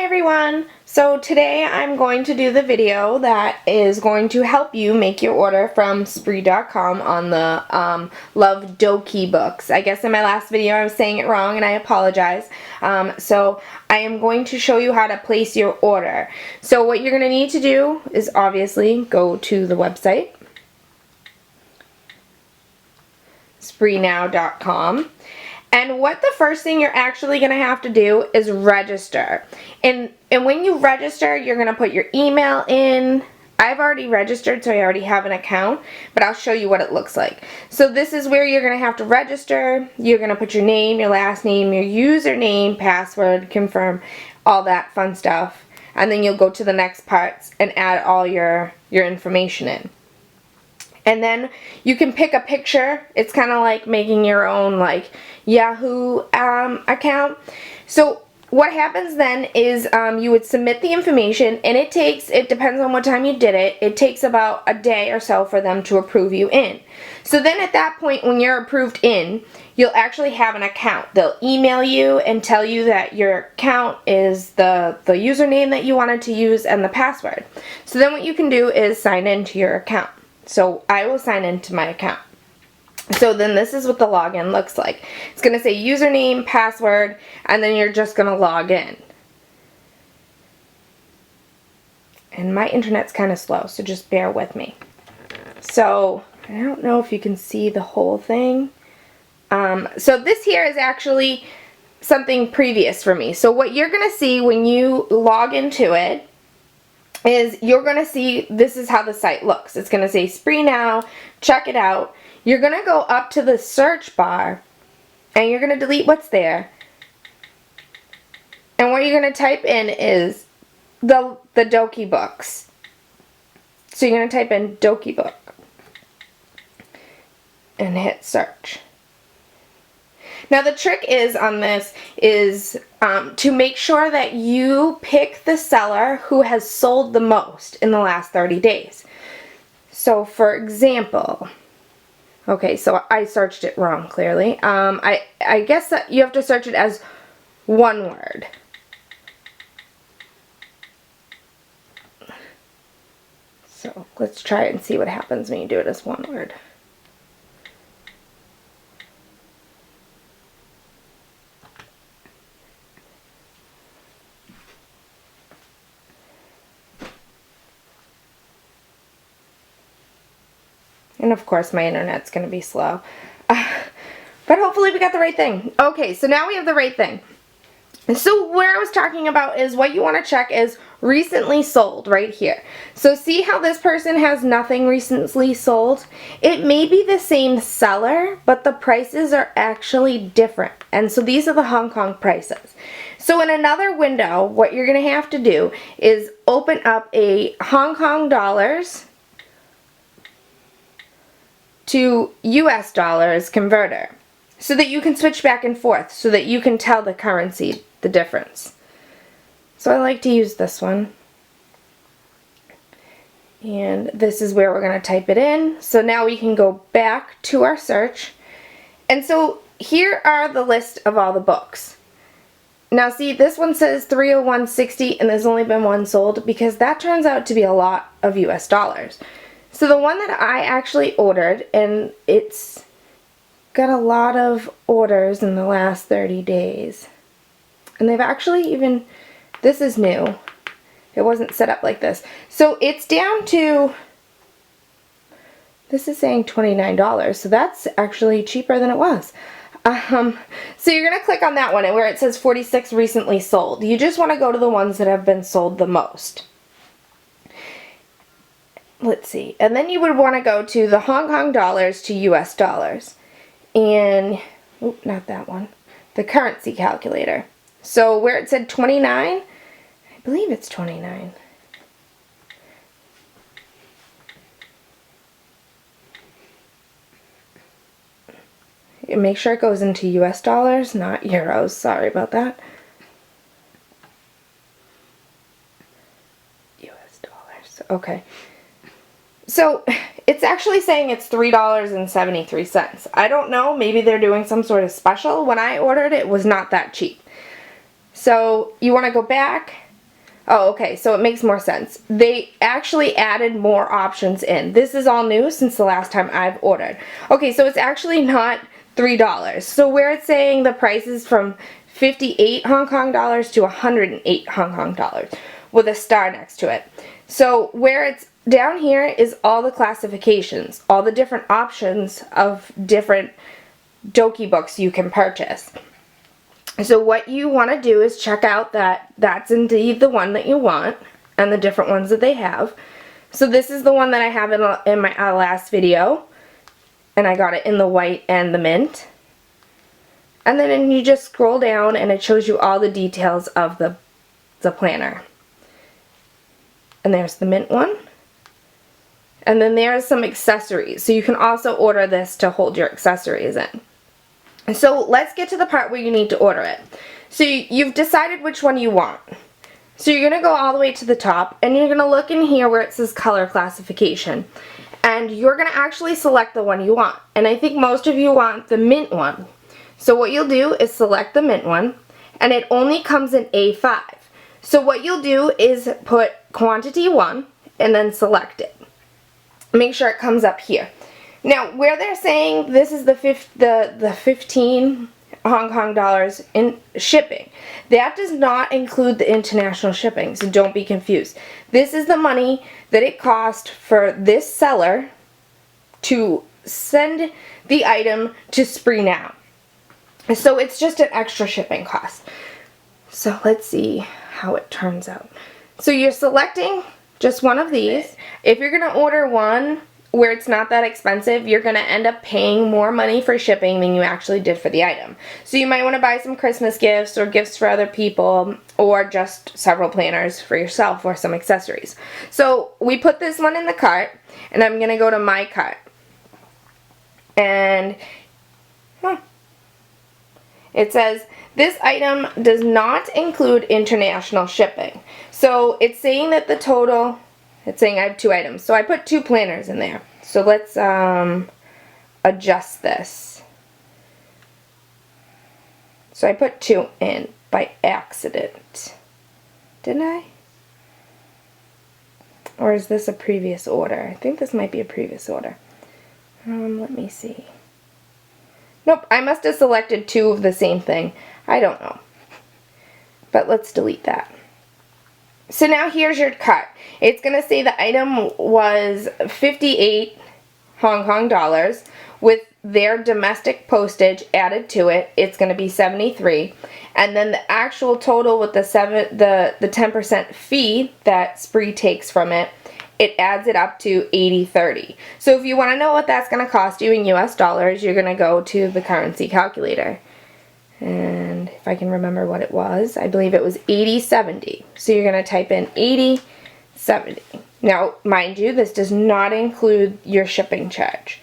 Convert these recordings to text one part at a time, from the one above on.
everyone! So today I'm going to do the video that is going to help you make your order from Spree.com on the Love Doki books. I guess in my last video I was saying it wrong and I apologize. So I am going to show you how to place your order. So what you're going to need to do is obviously go to the website, SpreeNow.com. And what the first thing you're actually going to have to do is register. And when you register, you're going to put your email in. I've already registered, so I already have an account, but I'll show you what it looks like. So this is where you're going to have to register. You're going to put your name, your last name, your username, password, confirm, all that fun stuff. And then you'll go to the next parts and add all your information in. And then you can pick a picture. It's kind of like making your own like Yahoo account. So what happens then is you would submit the information, and it depends on what time you did it, it takes about a day or so for them to approve you in. So then at that point when you're approved in, you'll actually have an account. They'll email you and tell you that your account is the username that you wanted to use and the password. So then what you can do is sign into your account. So I will sign into my account. So then this is what the login looks like. It's going to say username, password, and then you're just going to log in. And my internet's kind of slow, so just bear with me. So I don't know if you can see the whole thing. So this here is actually something previous for me. So what you're going to see when you log into it is you're going to see this is how the site looks. It's going to say Spree Now, check it out. You're going to go up to the search bar and you're going to delete what's there. And what you're going to type in is the Doki books. So you're going to type in Doki book and hit search. Now the trick is on this is to make sure that you pick the seller who has sold the most in the last 30 days. So for example, okay, so I searched it wrong clearly. I guess that you have to search it as one word. So let's try it and see what happens when you do it as one word. And of course my internet's going to be slow. But hopefully we got the right thing. Okay, so now we have the right thing. So where I was talking about is what you want to check is recently sold right here. So see how this person has nothing recently sold? It may be the same seller, but the prices are actually different. And so these are the Hong Kong prices. So in another window, what you're going to have to do is open up a Hong Kong dollars to US dollars converter so that you can switch back and forth so that you can tell the currency, the difference. So I like to use this one. And this is where we're going to type it in. So now we can go back to our search. And so here are the list of all the books. Now see, this one says 301.60 and there's only been one sold because that turns out to be a lot of US dollars. So the one that I actually ordered, and it's got a lot of orders in the last 30 days. And they've actually even, this is new. It wasn't set up like this. So it's down to, this is saying $29. So that's actually cheaper than it was. So you're going to click on that one and where it says 46 recently sold. You just want to go to the ones that have been sold the most. Let's see, and then you would want to go to the Hong Kong dollars to US dollars, and, oop, not that one, the currency calculator. So where it said 29, I believe it's 29. And make sure it goes into US dollars, not euros, sorry about that. US dollars, okay. So it's actually saying it's $3.73. I don't know, maybe they're doing some sort of special. When I ordered it, it was not that cheap. So you want to go back Oh, okay, so it makes more sense. They actually added more options in. This is all new since the last time I've ordered. Okay, so it's actually not $3. So where it's saying the price is from 58 Hong Kong dollars to 108 Hong Kong dollars with a star next to it. So where it's down here is all the classifications, all the different options of different Doki books you can purchase. So what you want to do is check out that that's indeed the one that you want and the different ones that they have. So this is the one that I have in my last video, and I got it in the white and the mint. And then you just scroll down and it shows you all the details of the planner. And there's the mint one. And then there's some accessories. So you can also order this to hold your accessories in. So let's get to the part where you need to order it. So you've decided which one you want. So you're going to go all the way to the top and you're going to look in here where it says color classification. And you're going to actually select the one you want. And I think most of you want the mint one. So what you'll do is select the mint one, and it only comes in A5. So what you'll do is put quantity 1 and then select it. Make sure it comes up here. Now, where they're saying this is the 15 Hong Kong dollars in shipping, that does not include the international shipping, so don't be confused. This is the money that it cost for this seller to send the item to Spree Now. So it's just an extra shipping cost. So let's see how it turns out. So you're selecting just one of these. If you're going to order one where it's not that expensive, you're going to end up paying more money for shipping than you actually did for the item. So you might want to buy some Christmas gifts or gifts for other people, or just several planners for yourself or some accessories. So we put this one in the cart, and I'm going to go to my cart. And it says this item does not include international shipping. So it's saying that the total, it's saying I have 2 items. So I put 2 planners in there. So let's adjust this. So I put 2 in by accident. Didn't I? Or is this a previous order? I think this might be a previous order. Let me see. Nope, I must have selected 2 of the same thing. I don't know. But let's delete that. So now here's your cart. It's going to say the item was 58 Hong Kong dollars with their domestic postage added to it. It's going to be 73. And then the actual total with the 10% fee that Spree takes from it, it adds it up to 80.30. So if you want to know what that's going to cost you in US dollars, you're going to go to the currency calculator. And if I can remember what it was, I believe it was 80.70. So you're going to type in 80.70. Now, mind you, this does not include your shipping charge.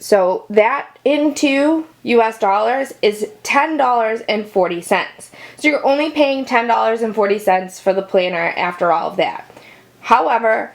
So that into US dollars is $10.40. So you're only paying $10.40 for the planner after all of that. However,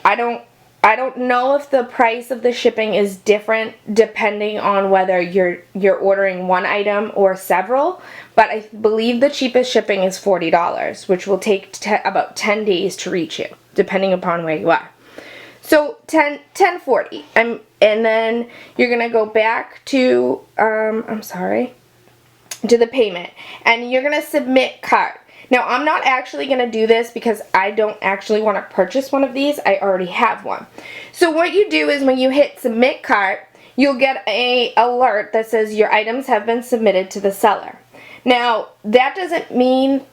I don't know if the price of the shipping is different depending on whether you're ordering one item or several, but I believe the cheapest shipping is $40, which will take about 10 days to reach you, depending upon where you are. So $10.40, and then you're gonna go back to to the payment, and you're gonna submit cart. Now I'm not actually gonna do this because I don't actually want to purchase one of these. I already have one. So what you do is when you hit submit cart, you'll get a alert that says your items have been submitted to the seller. Now that doesn't mean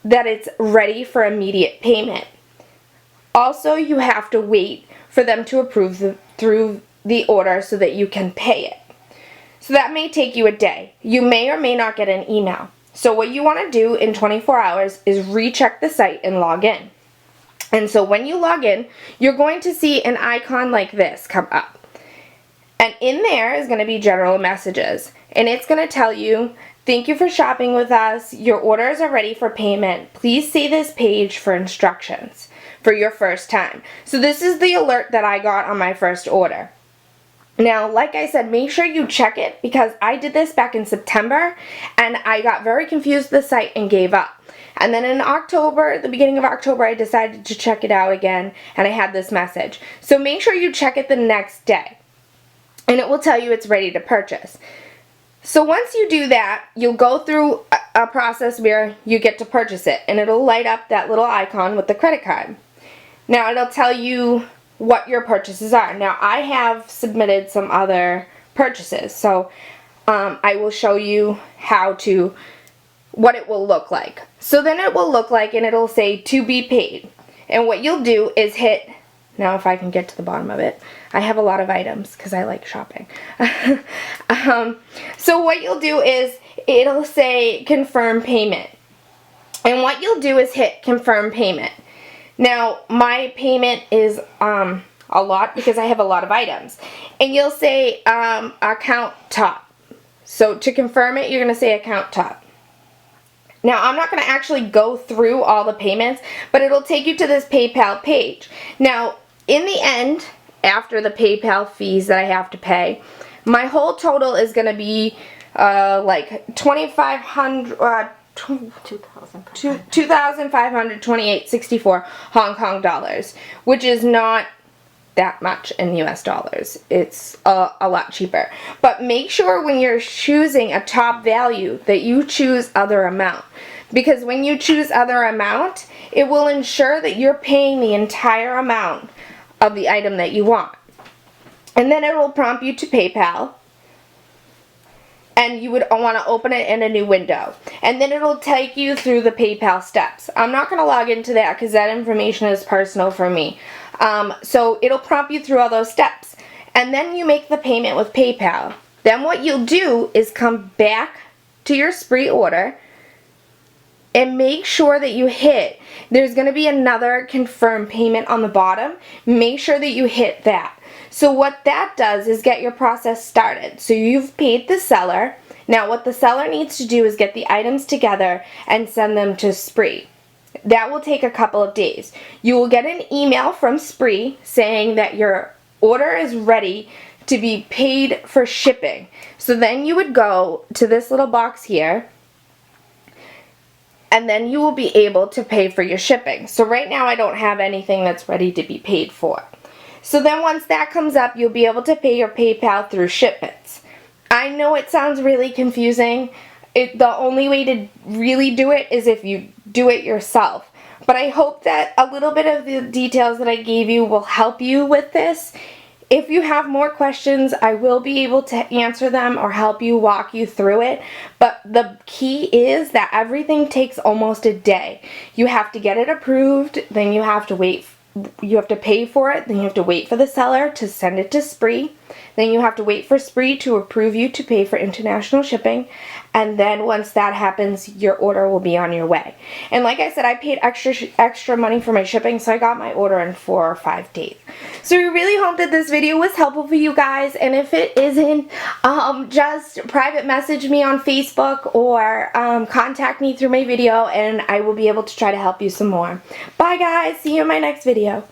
that it's ready for immediate payment. Also, you have to wait for them to approve through the order so that you can pay it. So that may take you a day. You may or may not get an email. So what you want to do in 24 hours is recheck the site and log in. And so when you log in, you're going to see an icon like this come up. And in there is going to be general messages. And it's going to tell you, thank you for shopping with us. Your orders are ready for payment. Please see this page for instructions for your first time. So this is the alert that I got on my first order. Now, like I said, make sure you check it, because I did this back in September and I got very confused with the site and gave up. And then in October, the beginning of October, I decided to check it out again and I had this message. So make sure you check it the next day and it will tell you it's ready to purchase. So once you do that, you'll go through a process where you get to purchase it, and it'll light up that little icon with the credit card. Now it'll tell you what your purchases are. Now I have submitted some other purchases, so I will show you what it will look like. So then it will look like, and it'll say to be paid. And what you'll do is hit, now if I can get to the bottom of it, I have a lot of items because I like shopping. So what you'll do is, it'll say confirm payment. And what you'll do is hit confirm payment. Now my payment is a lot because I have a lot of items. And you'll say account top. So to confirm it, you're going to say account top. Now, I'm not going to actually go through all the payments, but it'll take you to this PayPal page. Now, in the end, after the PayPal fees that I have to pay, my whole total is going to be like $2,528.64 Hong Kong dollars, which is not that much in US dollars. It's a lot cheaper. But make sure when you're choosing a top value that you choose other amount, because when you choose other amount, it will ensure that you're paying the entire amount of the item that you want. And then it will prompt you to PayPal, and you would want to open it in a new window. And then it'll take you through the PayPal steps. I'm not going to log into that because that information is personal for me. So it'll prompt you through all those steps. And then you make the payment with PayPal. Then what you'll do is come back to your spree order and make sure that you hit, there's going to be another confirm payment on the bottom. Make sure that you hit that. So what that does is get your process started. So you've paid the seller. Now what the seller needs to do is get the items together and send them to Spree. That will take a couple of days. You will get an email from Spree saying that your order is ready to be paid for shipping. So then you would go to this little box here, and then you will be able to pay for your shipping. So right now I don't have anything that's ready to be paid for. So then once that comes up, you'll be able to pay your PayPal through shipments. I know it sounds really confusing. The only way to really do it is if you do it yourself. But I hope that a little bit of the details that I gave you will help you with this. If you have more questions, I will be able to answer them or help you, walk you through it. But the key is that everything takes almost a day. You have to get it approved, then you have to wait. You have to pay for it, then you have to wait for the seller to send it to Spree. Then you have to wait for Spree to approve you to pay for international shipping. And then once that happens, your order will be on your way. And like I said, I paid extra money for my shipping, so I got my order in 4 or 5 days. So we really hope that this video was helpful for you guys. And if it isn't, just private message me on Facebook or contact me through my video, and I will be able to try to help you some more. Bye guys, see you in my next video.